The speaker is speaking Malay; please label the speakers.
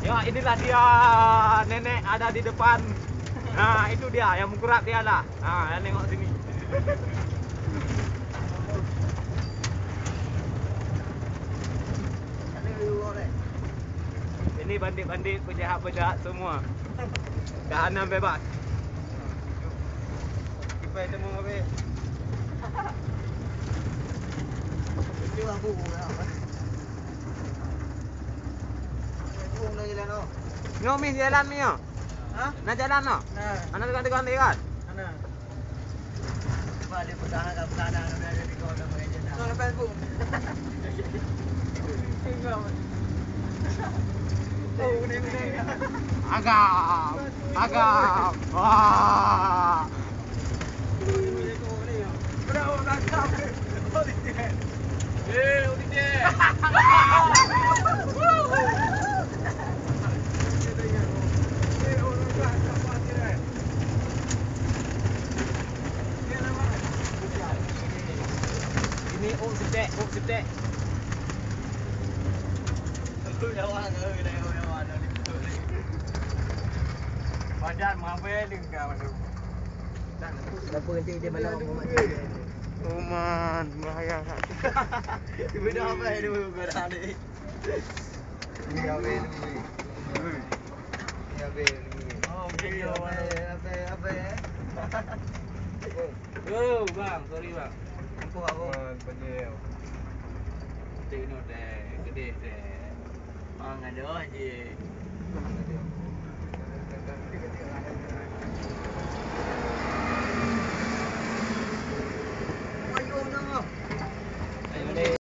Speaker 1: Ya, inilah dia. Nenek ada di depan. Nah, itu dia yang mengkurap dia lah. Yang tengok sini. Ini bandit-bandit, penjahat-penjahat semua. Tahanan bebas. Kipai temu habis. Ini lampu lah. Ngom ni jalan ni yo. Ha? Nak jalan no? Nah. Ana tekan-tekan ni kan? Mana? Cuba dia pegang kat belakang ada di kau dah main jalan. Nak Facebook. Oh, ni. Agam. Agam. Wah. Berapa agam? Oh, dia. Oh, dia. Ini sedek. Badan mabel dengan mana? Kenapa nanti dia malam Oman, bahaya. Tiba dah apa dia bukan ada. Ni apa ni? Ni apa ni? Oh, video apa? Oh, bang, sorry bang. Apa aku? Panjang. Tengok deh, gede deh. Bang ada je.